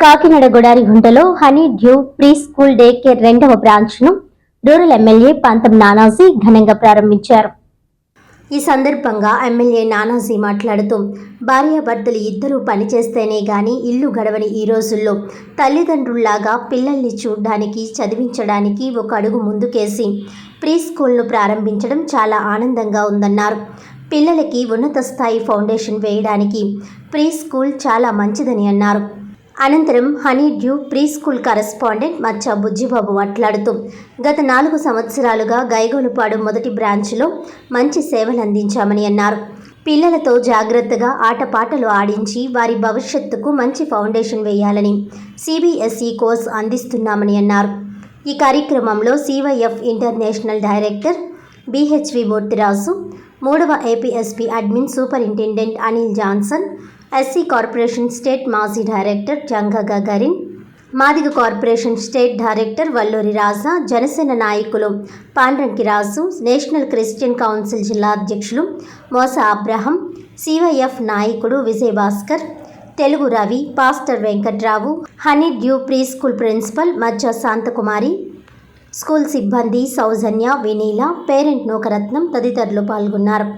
కాకినాడ గుడారిగుంటలో honey dew pre school day care 2వ బ్రాంచ్ను రూరల్ ఎమ్మెల్యే పంతం నానాజీ ఘనంగా ప్రారంభించారు. ఈ సందర్భంగా ఎమ్మెల్యే నానాజీ మాట్లాడుతూ భార్యాభర్తలు ఇద్దరూ పనిచేస్తేనే గాని ఇల్లు గడవని ఈ రోజుల్లో తల్లిదండ్రుల్లాగా పిల్లల్ని చూడ్డానికి, చదివించడానికి ఒక అడుగు ముందుకేసి ప్రీ స్కూల్ను ప్రారంభించడం చాలా ఆనందంగా ఉందన్నారు. పిల్లలకి ఉన్నత స్థాయి ఫౌండేషన్ వేయడానికి ప్రీ స్కూల్ చాలా మంచిదని అన్నారు. అనంతరం honey dew pre school correspondent మచ్చ బుజ్జిబాబు మాట్లాడుతూ గత 4 సంవత్సరాలుగా గైగోలుపాడు మొదటి బ్రాంచ్లో మంచి సేవలు అందించామని అన్నారు. పిల్లలతో జాగ్రత్తగా ఆటపాటలు ఆడించి వారి భవిష్యత్తుకు మంచి ఫౌండేషన్ వేయాలని CBSE కోర్సు అందిస్తున్నామని అన్నారు. ఈ కార్యక్రమంలో CYF international director BHV Murthyraju, 3వ APSP admin superintendent Anil Johnson, SC corporation state మాజీ director Janga Gagarin, Madiga corporation state director Valluri Raja, Janasena నాయకులు Pandranki Raju, national christian council జిల్లా అధ్యక్షులు మోసా అబ్రహం, CYF నాయకుడు Vijayabhaskar, Telugu Ravi, pastor Venkatrao, honey dew pre school principal Maccha Shanthakumari, school సిబ్బంది సౌజన్య, వినీల, పేరెంట్ నూకరత్నం తదితరులు పాల్గొన్నారు.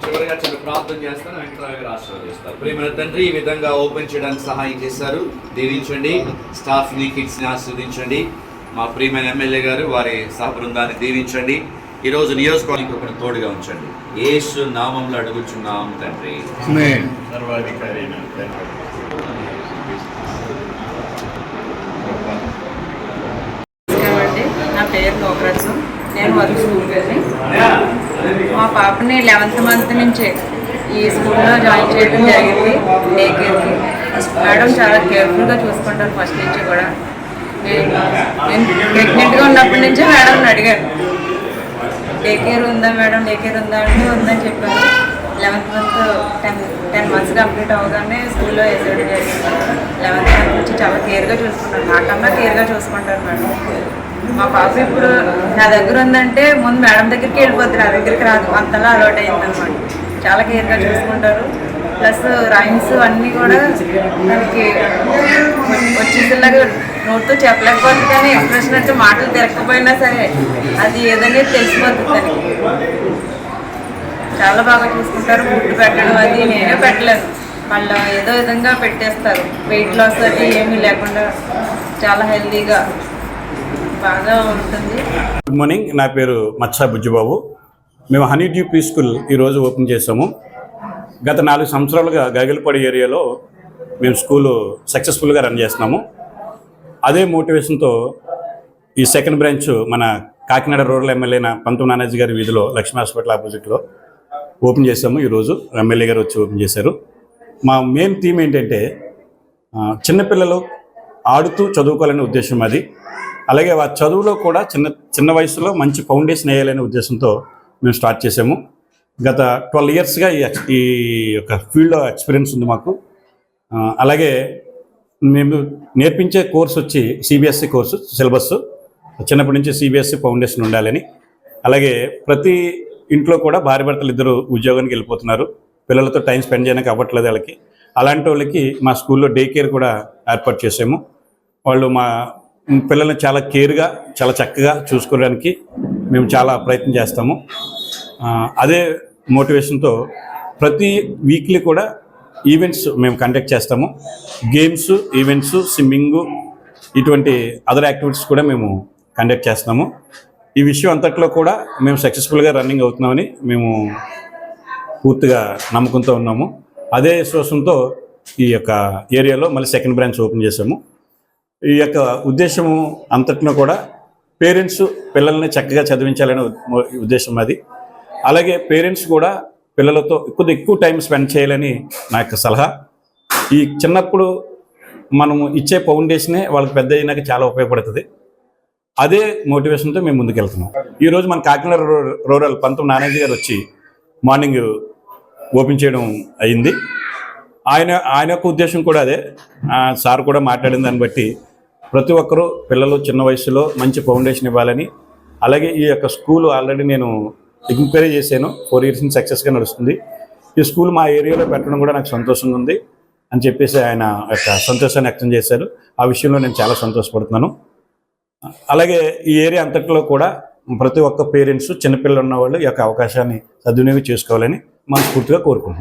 చివరిగా చిన్న ప్రార్థన చేస్తాను. వెంకటరావు గారు ఆశీర్వదిస్తారు. ప్రియమైన తండ్రి, ఈ విధంగా ఓపెన్ చేయడానికి సహాయం చేశారు. దీవించండి. స్టాఫ్ని, కిడ్స్ని ఆశీర్వదించండి. మా ప్రియమైన ఎమ్మెల్యే గారు వారి సహ బృందాన్ని దీవించండి. ఈరోజు నియోజకవర్గానికి ఒకటి తోడుగా ఉంచండి. యేసు నామంలో అడుగుచున్నాం తండ్రి. సర్వాధికారి నా పేరు నూకరత్నం. నేను వర్క్ స్కూల్ వెళ్ళి మా పాపని 11th మంత్ నుంచే ఈ స్కూల్లో జాయిన్ చేయడం జరిగింది. డే కేర్కి మేడం చాలా కేర్ఫుల్గా చూసుకుంటారు. ఫస్ట్ నుంచి కూడా నేను ప్రెగ్నెంట్గా ఉన్నప్పటి నుంచే మేడంని అడిగాను, డే కేర్ ఉందా మేడం, డే కేర్ ఉందా అంటే ఉందని చెప్పాను. 11th మంత్ 10 మంత్స్ కంప్లీట్ అవగానే స్కూల్లో వేసేయడం జరిగింది. 11th మంత్ నుంచి చాలా కేర్గా చూసుకుంటారు. నాకన్నా కేర్గా చూసుకుంటారు మేడం. మా పాప ఇప్పుడు నా దగ్గర ఉందంటే ముందు మేడం దగ్గరికి వెళ్ళిపోద్ది, నా దగ్గరికి రాదు. అంతలా అలవాటు అయిందనమాట. చాలా కేర్గా చూసుకుంటారు. ప్లస్ రైమ్స్ అన్నీ కూడా దానికి వచ్చేసేలాగా నోట్తో చెప్పలేకపోతుంది, కానీ ఎక్స్ప్రెషన్ అంటే మాటలు తిరగకపోయినా సరే అది ఏదనేది తెలిసిపోతుంది దానికి. చాలా బాగా చూసుకుంటారు. ఫుడ్ పెట్టడం అది నేనే పెట్టలేను, మళ్ళీ ఏదో విధంగా పెట్టేస్తారు. వెయిట్ లాస్ అది ఏమీ లేకుండా చాలా హెల్తీగా బాగా ఉంటుంది. గుడ్ మార్నింగ్, నా పేరు మచ్చా బుజ్జిబాబు. మేము హనీ డ్యూ ప్రీ స్కూల్ ఈరోజు ఓపెన్ చేసాము. గత 4 సంవత్సరాలుగా గైగలపాడు ఏరియాలో మేము స్కూలు సక్సెస్ఫుల్గా రన్ చేస్తున్నాము. అదే మోటివేషన్తో ఈ సెకండ్ బ్రాంచ్ మన కాకినాడ రూరల్ ఎమ్మెల్యే పంతం నానాజీ గారి వీధిలో లక్ష్మీ హాస్పిటల్ ఆపోజిట్లో ఓపెన్ చేసాము. ఈరోజు ఎమ్మెల్యే గారు వచ్చి ఓపెన్ చేశారు. మా మెయిన్ థీమ్ ఏంటంటే చిన్నపిల్లలు ఆడుతూ చదువుకోవాలనే ఉద్దేశం అది. అలాగే ఆ చదువులో కూడా చిన్న వయసులో మంచి ఫౌండేషన్ వేయాలనే ఉద్దేశంతో మేము స్టార్ట్ చేసాము. గత 12 ఇయర్స్గా ఈ యొక్క ఫీల్డ్లో ఎక్స్పీరియన్స్ ఉంది మాకు. అలాగే మేము నేర్పించే కోర్స్ వచ్చి CBSE కోర్సు సిలబస్. చిన్నప్పటి నుంచి CBSE ఫౌండేషన్ ఉండాలని. అలాగే ప్రతి ఇంట్లో కూడా భార్యాభర్తలు ఇద్దరు ఉద్యోగానికి వెళ్ళిపోతున్నారు. పిల్లలతో టైం స్పెండ్ చేయడానికి అవ్వట్లేదు వాళ్ళకి. అలాంటి వాళ్ళకి మా స్కూల్లో డే కేర్ కూడా ఏర్పాటు చేసాము. వాళ్ళు మా పిల్లల్ని చాలా కేర్గా, చాలా చక్కగా చూసుకోవడానికి మేము చాలా ప్రయత్నం చేస్తాము. అదే మోటివేషన్తో ప్రతి వీక్లీ కూడా ఈవెంట్స్ మేము కండక్ట్ చేస్తాము. గేమ్స్, ఈవెంట్స్, స్విమ్మింగు, ఇటువంటి అదర్ యాక్టివిటీస్ కూడా మేము కండక్ట్ చేస్తున్నాము. ఈ విషయం అంతట్లో కూడా మేము సక్సెస్ఫుల్గా రన్నింగ్ అవుతున్నామని మేము పూర్తిగా నమ్మకంతో ఉన్నాము. అదే విశ్వాసంతో ఈ యొక్క ఏరియాలో మళ్ళీ సెకండ్ బ్రాంచ్ ఓపెన్ చేసాము. ఈ యొక్క ఉద్దేశము అంతట్లో కూడా పేరెంట్స్ పిల్లల్ని చక్కగా చదివించాలనే ఉద్దేశం అది. అలాగే పేరెంట్స్ కూడా పిల్లలతో ఎక్కువ టైం స్పెండ్ చేయాలని నా యొక్క సలహా. ఈ చిన్నప్పుడు మనము ఇచ్చే ఫౌండేషనే వాళ్ళకి పెద్ద అయినాక చాలా ఉపయోగపడుతుంది. అదే మోటివేషన్తో మేము ముందుకెళ్తున్నాం. ఈరోజు మన కాకినాడ రూరల్ పంతం నానాజీ గారు వచ్చి మార్నింగ్ ఓపెన్ చేయడం అయింది. ఆయన యొక్క ఉద్దేశం కూడా అదే. సార్ కూడా మాట్లాడిన దాన్ని బట్టి ప్రతి ఒక్కరూ పిల్లలు చిన్న వయసులో మంచి ఫౌండేషన్ ఇవ్వాలని, అలాగే ఈ యొక్క స్కూల్ ఆల్రెడీ నేను ఎంక్వైరీ చేశాను, 4 years నుంచి సక్సెస్గా నడుస్తుంది. ఈ స్కూల్ మా ఏరియాలో పెట్టడం కూడా నాకు సంతోషంగా ఉంది అని చెప్పేసి ఆయన యొక్క సంతోషాన్ని వ్యక్తం చేశారు. ఆ విషయంలో నేను చాలా సంతోషపడుతున్నాను. అలాగే ఈ ఏరియా అంతట్లో కూడా ప్రతి ఒక్క పేరెంట్స్ చిన్నపిల్లలు ఉన్నవాళ్ళు ఈ యొక్క అవకాశాన్ని సద్వినియోగం చేసుకోవాలని మనస్ఫూర్తిగా కోరుకుంటున్నాను.